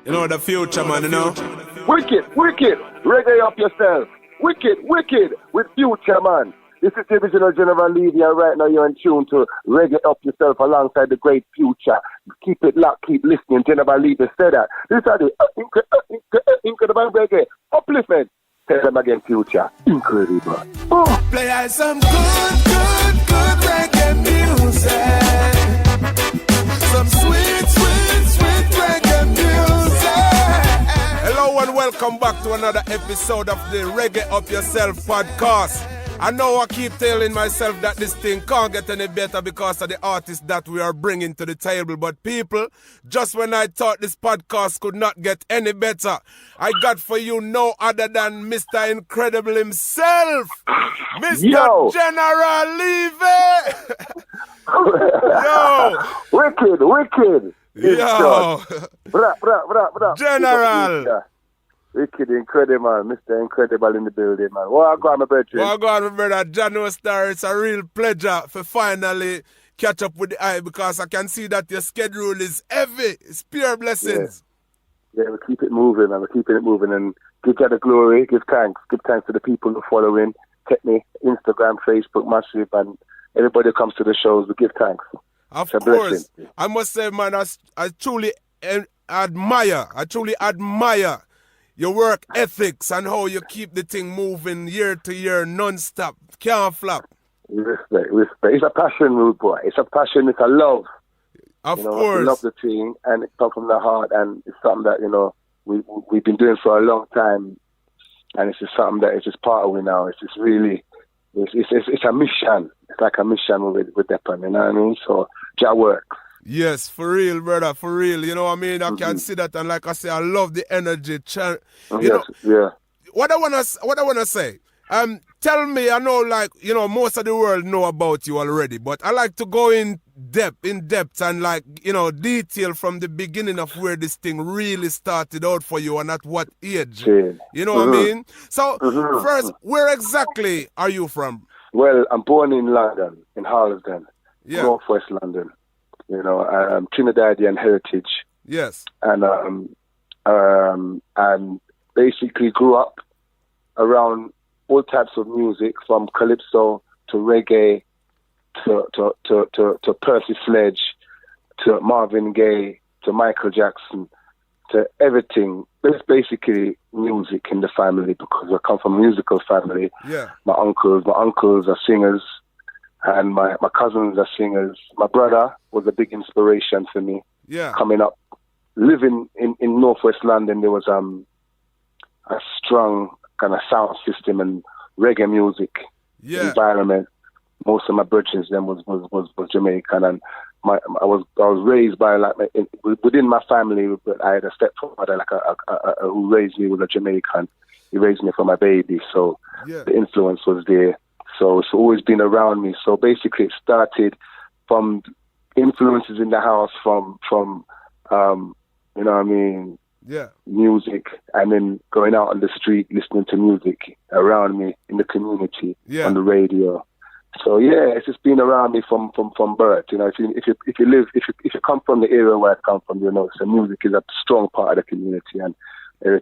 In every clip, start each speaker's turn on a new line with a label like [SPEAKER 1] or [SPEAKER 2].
[SPEAKER 1] You know the Fuchaman, you know?
[SPEAKER 2] Wicked, reggae up yourself. Wicked, with Fuchaman. This is Divisional General Levy, and right now you're in tune to Reggae Up Yourself alongside the great Future. Keep it locked, keep listening. General Levy said that. These are the incredible reggae upliftment. Tell them again, Future. Incredible. Oh.
[SPEAKER 1] Play us some good reggae music. Some sweet reggae music. Hello and welcome back to another episode of the Reggae Up Yourself Podcast. I know I keep telling myself that this thing can't get any better because of the artists that we are bringing to the table. But people, just when I thought this podcast could not get any better, I got for you no other than Mr. Incredible himself, Mr. General Levy. Yo.
[SPEAKER 2] Wicked.
[SPEAKER 1] Yo.
[SPEAKER 2] Bra.
[SPEAKER 1] General.
[SPEAKER 2] Wicked, incredible, Mr. Incredible in the building, man. Well, I got my brother.
[SPEAKER 1] My brother, John Star. It's a real pleasure for finally catch up with the eye because I can see that your schedule is heavy. It's pure blessings.
[SPEAKER 2] Yeah, we keep it moving, man. We're keeping it moving and give God the glory, give thanks. Give thanks to the people who are following. Check me, Instagram, Facebook, massive, and everybody who comes to the shows, we give thanks.
[SPEAKER 1] Of course. I must say, man, I truly admire your work ethics and how you keep the thing moving year to year, non-stop, can't flop.
[SPEAKER 2] Respect. It's a passion, rude boy. It's a passion, it's a love.
[SPEAKER 1] Of course.
[SPEAKER 2] I love the thing, and it comes from the heart, and it's something that, we've been doing for a long time, and it's just something that is just part of it now. It's just really, it's a mission. It's like a mission with Depan, you know what I mean? So, that works.
[SPEAKER 1] Yes, for real, brother, for real. You know what I mean? I can see that, and like I say, I love the energy. What I wanna say. Tell me, I know, most of the world know about you already, but I like to go in depth, and detail from the beginning of where this thing really started out for you and at what age.
[SPEAKER 2] Yeah.
[SPEAKER 1] You know what I mean? So, first, where exactly are you from?
[SPEAKER 2] Well, I'm born in London, in Harlesden, Northwest London. Trinidadian heritage.
[SPEAKER 1] Yes.
[SPEAKER 2] And basically grew up around all types of music, from calypso to reggae to Percy Sledge to Marvin Gaye to Michael Jackson to everything. There's basically music in the family because I come from a musical family.
[SPEAKER 1] Yeah.
[SPEAKER 2] My uncles are singers. And my cousins are singers. My brother was a big inspiration for me.
[SPEAKER 1] Yeah.
[SPEAKER 2] Coming up, living in Northwest London, there was a strong kind of sound system and reggae music environment. Most of my brothers then was Jamaican, and I was raised by within my family. But I had a stepfather who raised me with a Jamaican. He raised me for my baby, so the influence was there. So it's always been around me. So basically it started from influences in the house from music, and then going out on the street listening to music around me in the community, on the radio. So it's just been around me from birth. If you come from the area where I come from, so music is a strong part of the community and a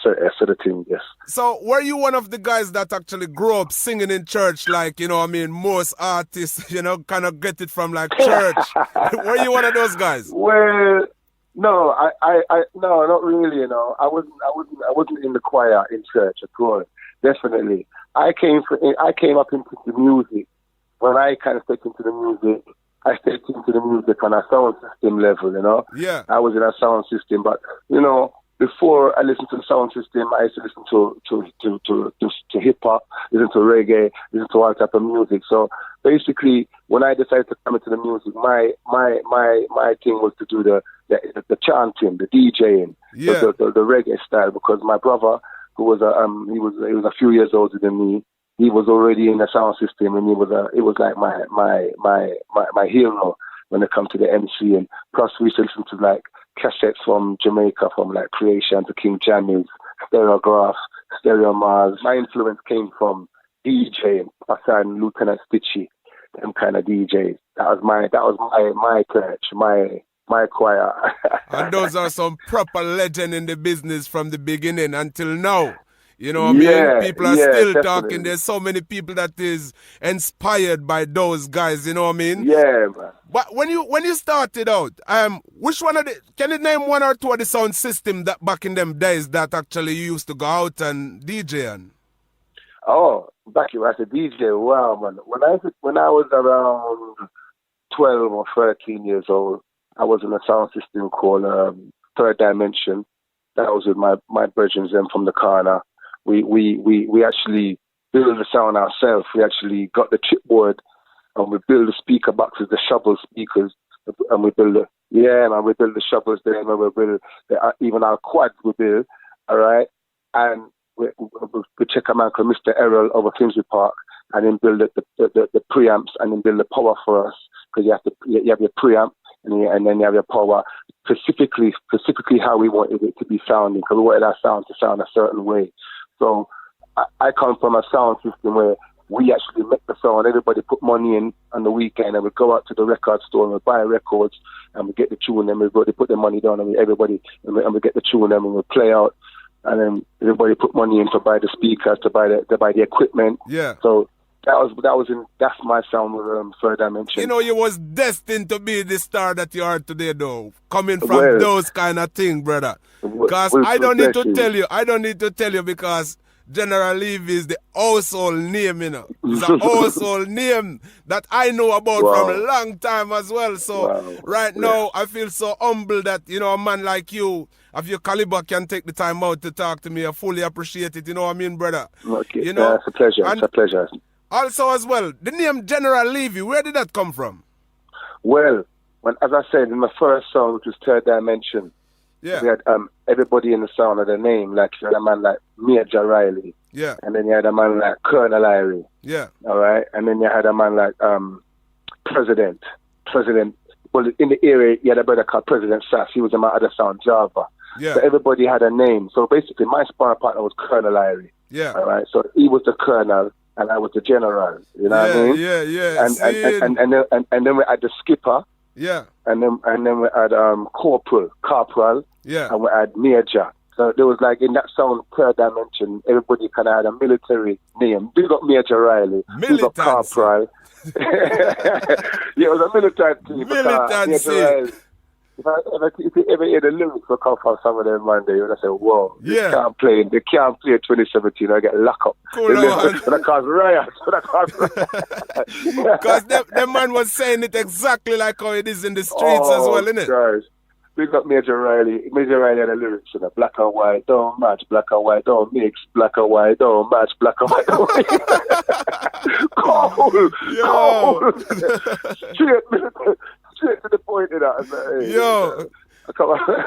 [SPEAKER 2] sort of thing, yes.
[SPEAKER 1] So were you one of the guys that actually grew up singing in church, most artists, kind of get it from church? Were you one of those guys?
[SPEAKER 2] Well, no, no, not really. I wasn't in the choir in church at all. Definitely, I came up into the music. When I kind of stepped into the music, I stepped into the music on a sound system level.
[SPEAKER 1] Yeah.
[SPEAKER 2] I was in a sound system, but before I listened to the sound system, I used to listen to hip hop, listen to reggae, listen to all type of music. So basically, when I decided to come into the music, my thing was to do the chanting, the DJing, the reggae style. Because my brother, who was he was a few years older than me, he was already in the sound system, and it was like my hero when it comes to the MC. And plus, we used to listen to cassettes from Jamaica, from Creation to King Jammy's, Stereograph, Stereo Mars. My influence came from DJing, Hassan, Lieutenant Stitchy, them kind of DJs. That was my church, my choir.
[SPEAKER 1] And those are some proper legend in the business from the beginning until now. You know what I mean? People are still
[SPEAKER 2] definitely
[SPEAKER 1] talking. There's so many people that is inspired by those guys, you know what I mean?
[SPEAKER 2] Yeah, man.
[SPEAKER 1] But when you started out, which one of the, can you name one or two of the sound system that back in them days that actually you used to go out and DJ on?
[SPEAKER 2] Oh, back when I was a DJ, wow, man. When I was around 12 or 13 years old, I was in a sound system called Third Dimension. That was with my brethren from the corner. We actually built the sound ourselves. We actually got the chipboard and we built the speaker boxes, the shovel speakers, and we built we built the shovels there, and we built even our quads we built, all right? And we check a man called Mr. Errol over Finsbury Park, and then build the preamps and then build the power for us, because you have your preamp and then you have your power, specifically how we wanted it to be sounding, because we wanted our sound to sound a certain way. So I come from a sound system where we actually make the sound. Everybody put money in on the weekend, and we go out to the record store and we buy records, and we get the tune, and they put their money down, and we get the tune, and we play out, and then everybody put money in to buy the speakers, to buy the equipment.
[SPEAKER 1] Yeah.
[SPEAKER 2] So that's my sound with Third Dimension.
[SPEAKER 1] You know, you was destined to be the star that you are today, though, coming from those kind of things, brother. Because I don't need to tell you, because General Levy is the household name, you know. It's a household name that I know about from a long time as well. So now, I feel so humble that, you know, a man like you, of your caliber, can take the time out to talk to me. I fully appreciate it, you know what I mean, brother?
[SPEAKER 2] Okay,
[SPEAKER 1] you know?
[SPEAKER 2] It's a pleasure. It's a pleasure.
[SPEAKER 1] Also, as well, the name General Levy, where did that come from?
[SPEAKER 2] Well, as I said, in my first song, which was Third Dimension, we had everybody in the sound of the name. Like, you had a man like Major Riley.
[SPEAKER 1] Yeah.
[SPEAKER 2] And then you had a man like Colonel Irie.
[SPEAKER 1] Yeah.
[SPEAKER 2] All right. And then you had a man like President. Well, in the area, you had a brother called President Sass. He was in my other sound, Java.
[SPEAKER 1] Yeah.
[SPEAKER 2] So everybody had a name. So basically, my sparring partner was Colonel Irie.
[SPEAKER 1] Yeah.
[SPEAKER 2] All right. So he was the Colonel, and I was the General. You know what I mean?
[SPEAKER 1] Yeah.
[SPEAKER 2] And then we had the Skipper.
[SPEAKER 1] Yeah.
[SPEAKER 2] And then we had Corporal.
[SPEAKER 1] Yeah.
[SPEAKER 2] And we had Major. So there was like, in that sound, Third Dimension, everybody kind of had a military name. Big up Major Riley. Big up Corporal. Yeah, it was a militant team.
[SPEAKER 1] Militancy.
[SPEAKER 2] If you ever hear the lyrics will come from some of them one day, you're going to say, whoa, they can't play 2017, I get locked up.
[SPEAKER 1] Cool on.
[SPEAKER 2] So that caused riots.
[SPEAKER 1] Because that man was saying it exactly like how it is in the streets as well, innit?
[SPEAKER 2] Guys. We got Major Riley. Major Riley had the lyrics in it. Black and white, don't match. Black and white, don't mix. Black and white, don't match. Black and white, don't mix. Cold. Straight to the point of that. Hey,
[SPEAKER 1] yo.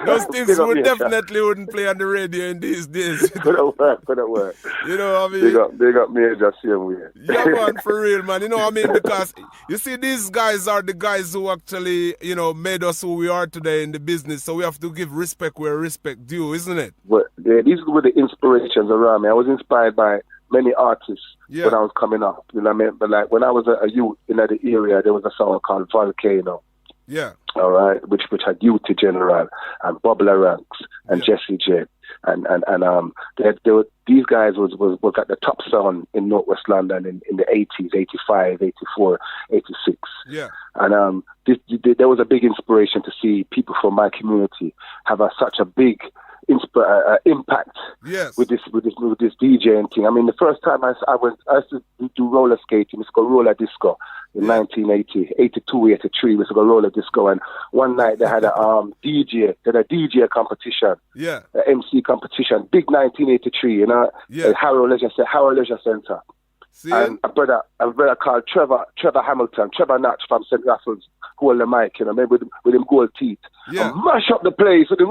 [SPEAKER 1] Those things definitely wouldn't play on the radio in these days.
[SPEAKER 2] Couldn't work.
[SPEAKER 1] You know what I mean?
[SPEAKER 2] They got Major same way.
[SPEAKER 1] Yeah, man, for real, man. You know what I mean? Because, you see, these guys are the guys who actually, you know, made us who we are today in the business. So we have to give respect where respect due, isn't it?
[SPEAKER 2] But these were the inspirations around me. I was inspired by many artists when I was coming up. You know what I mean? But like when I was a youth in the area, there was a song called Volcano.
[SPEAKER 1] Yeah.
[SPEAKER 2] All right, which had Youty General and Bob Ranks and Jesse J, and they were, these guys was at the top sound in Northwest London in the 80s, 85, 84, 86.
[SPEAKER 1] Yeah.
[SPEAKER 2] And there was a big inspiration to see people from my community have such a big impact with this DJing thing. I mean, the first time I used to do roller skating. It's called roller disco in 1980, 82, 83. We used to go roller disco, and one night they had a DJ competition, a MC competition, big 1983. You know, at Harrow Leisure Centre. And a brother called Trevor Hamilton, Trevor Natch from St. Raffles, who held the mic, you know, maybe with him gold teeth.
[SPEAKER 1] Yeah.
[SPEAKER 2] And mash up the place with him,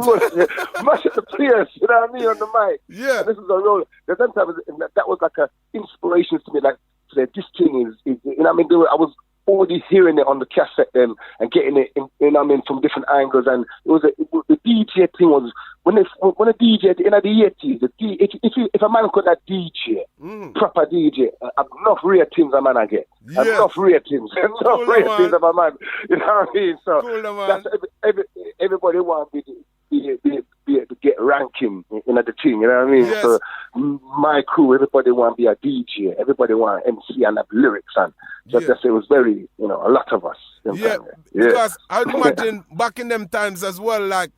[SPEAKER 2] mash up the place, you know what I mean, on the mic.
[SPEAKER 1] Yeah.
[SPEAKER 2] And this is a role. That was like an inspiration to me, like, this thing is you know what I mean, I was already hearing it on the cassette then and getting it, you know what I mean, from different angles. And the DJ thing was when a DJ in the 80s, if a man could not DJ, proper DJ, enough ratings a man I get.
[SPEAKER 1] Yes.
[SPEAKER 2] Enough ratings of a man. You know what I mean? So that's everybody want to get ranking in the thing. You know what I mean?
[SPEAKER 1] Yes.
[SPEAKER 2] So my crew, everybody want to be a DJ. Everybody want MC and have lyrics, and so it was very, a lot of us.
[SPEAKER 1] Because I'd imagine back in them times as well, like,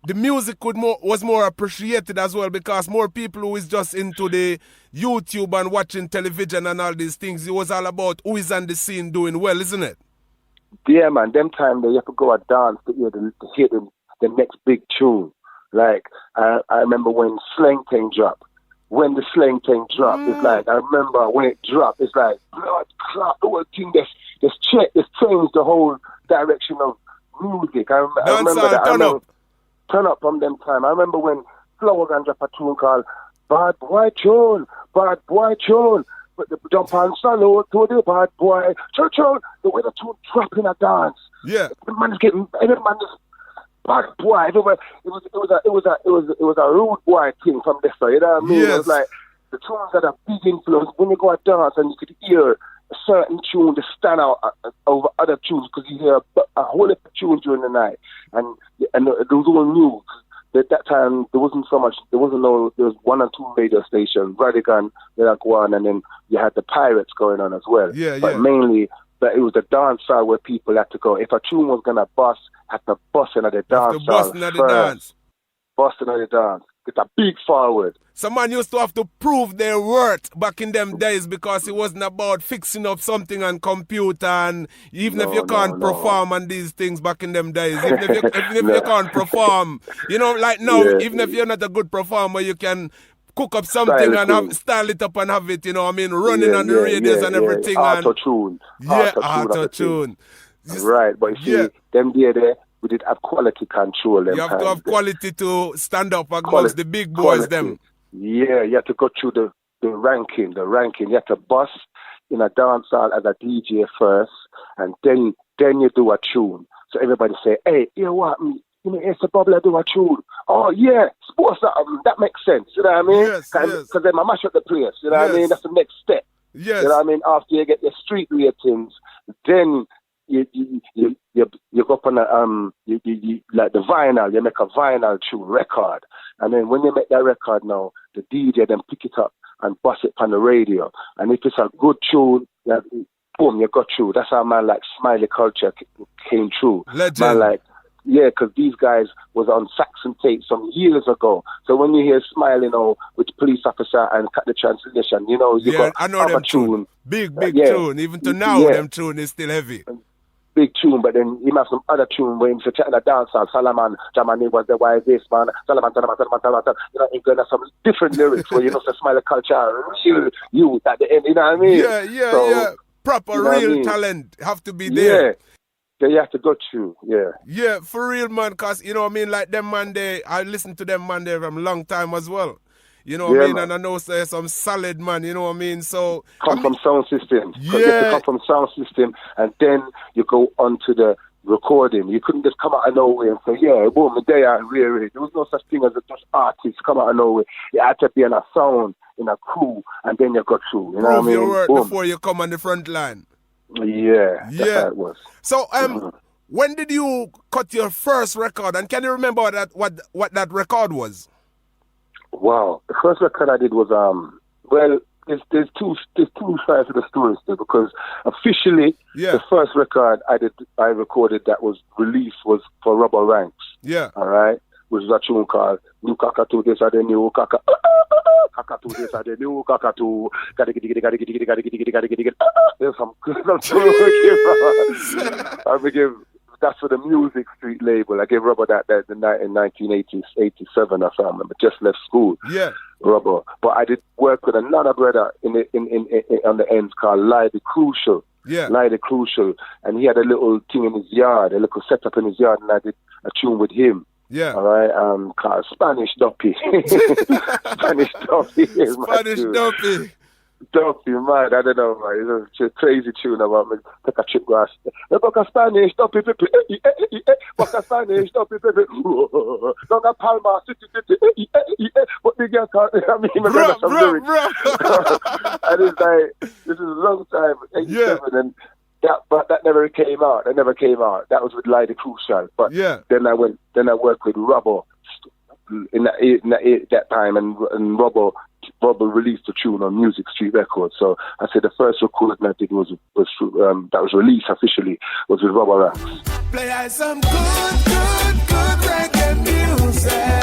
[SPEAKER 1] the music was more appreciated as well, because more people who is just into the YouTube and watching television and all these things, it was all about who is on the scene doing well, isn't it?
[SPEAKER 2] Yeah, man. Them time you have to go and dance to hear the next big tune. Like I remember when Slang Thing dropped. When the Slang Thing dropped, it's like, I remember when it dropped, it's like blood clot, the whole thing. This changed the whole direction of music. I remember that. Turn up from them time. I remember when Flower Gun dropped a tune called Bad Boy Tune. But the jump on salute to the bad boy. Churchill, the way the tune drop in a dance.
[SPEAKER 1] Yeah.
[SPEAKER 2] The man is getting, every man is bad boy. Everywhere. It was a rude boy thing from this side. You know what I mean?
[SPEAKER 1] Yes.
[SPEAKER 2] It was like the tunes had a big influence. When you go and dance and you could hear a certain tune to stand out over other tunes, because you hear a whole lot of tunes during the night, and there was all new. At that time, there wasn't so much. There was one or two radio stations, Radigan, One, and then you had the Pirates going on as well. But mainly, it was the dance hall where people had to go. If a tune was gonna bust, had to bust into the dance hall first. Bust into the dance. Get a big forward.
[SPEAKER 1] Some man used to have to prove their worth back in them days, because it wasn't about fixing up something on computer, and even if you can't perform on these things back in them days, even if you can't perform, like now, even if you're not a good performer, you can cook up something and style it up and have it, running on the radios and everything.
[SPEAKER 2] Auto-tune.
[SPEAKER 1] Auto-tune.
[SPEAKER 2] Right, but you see, them there, we did have quality control.
[SPEAKER 1] You have to have quality to stand up against the big boys, them.
[SPEAKER 2] Yeah, you have to go through the ranking. You have to bust in a dance hall as a DJ first, and then you do a tune. So everybody say, hey, you know what? It's a bubble, I do a tune. Oh, yeah, sports, that makes sense. You know what I mean? Because then I mash up the place. You know what I mean? That's the next step.
[SPEAKER 1] Yes.
[SPEAKER 2] You know what I mean? After you get your street ratings, then you go up on like the vinyl. You make a vinyl tune record, and then when you make that record now, the DJ then pick it up and bust it on the radio. And if it's a good tune, boom, you got through. That's how man like Smiley Culture came through.
[SPEAKER 1] Legend.
[SPEAKER 2] Man like, because these guys was on Saxon tape some years ago. So when you hear Smiley, with the police officer and cut the translation, you got
[SPEAKER 1] I know them tune. Big tune. Even to now, them tune is still heavy.
[SPEAKER 2] Big tune, but then he have some other tune where he's chatting a dance hall. Salaman, Jamani was the why this man. Salaman. He's gonna have some different lyrics where say Smiley Culture, real you at the end. You know what I mean?
[SPEAKER 1] Yeah. Proper real talent have to be there.
[SPEAKER 2] Yeah, you have to go through.
[SPEAKER 1] Yeah, for real, man. Cause like them man, I listened to them man there from a long time as well. You know what I mean? Man. And I know some solid man, you know what I mean? So
[SPEAKER 2] from sound system.
[SPEAKER 1] Yeah.
[SPEAKER 2] You have to come from sound system, and then you go on to the recording. You couldn't just come out of nowhere and say, yeah, boom, there are really. There was no such thing as just artists come out of nowhere. You had to be in a sound, in a crew, and then you got through. You know what I mean?
[SPEAKER 1] Your work before you come on the front line.
[SPEAKER 2] Yeah. That's how it was.
[SPEAKER 1] So when did you cut your first record, and can you remember what that record was?
[SPEAKER 2] Wow, the first record I did was there's two sides to the story still, because officially the first record I recorded that was released was for Rubber Ranks. Yeah. All right, which is a tune called New Kakatu. This are the new Kakatu. Kakatu. This are the new Kakatu. There's some I begin. That's for the Music Street label. I gave Rubber that in 1987 or something. I just left school. Yeah. Rubber. But I did work with another brother on the ends called Levy Crucial. Yeah. Levy Crucial. And he had a little thing in his yard, a little setup in his yard, and I did a tune with him. Yeah. All right. Called Spanish Duppy. Spanish Duppy.
[SPEAKER 1] Spanish Duppy.
[SPEAKER 2] Dumpy, man, I don't know, man. It's a crazy tune about me. Take a trip grass. Boca Spanish, dumpy, Boca Spanish, dumpy, don't have Palma, but the girl can't, I mean,
[SPEAKER 1] Bro.
[SPEAKER 2] And it's like, this is a long time, 87, and that never came out. That was with Lady Crucial. But then I worked with Rubber in that time, and Rubber released a tune on Music Street Records. So I said the first recording I think was that was released officially was with Rubber Racks.
[SPEAKER 1] Play some good reggae music.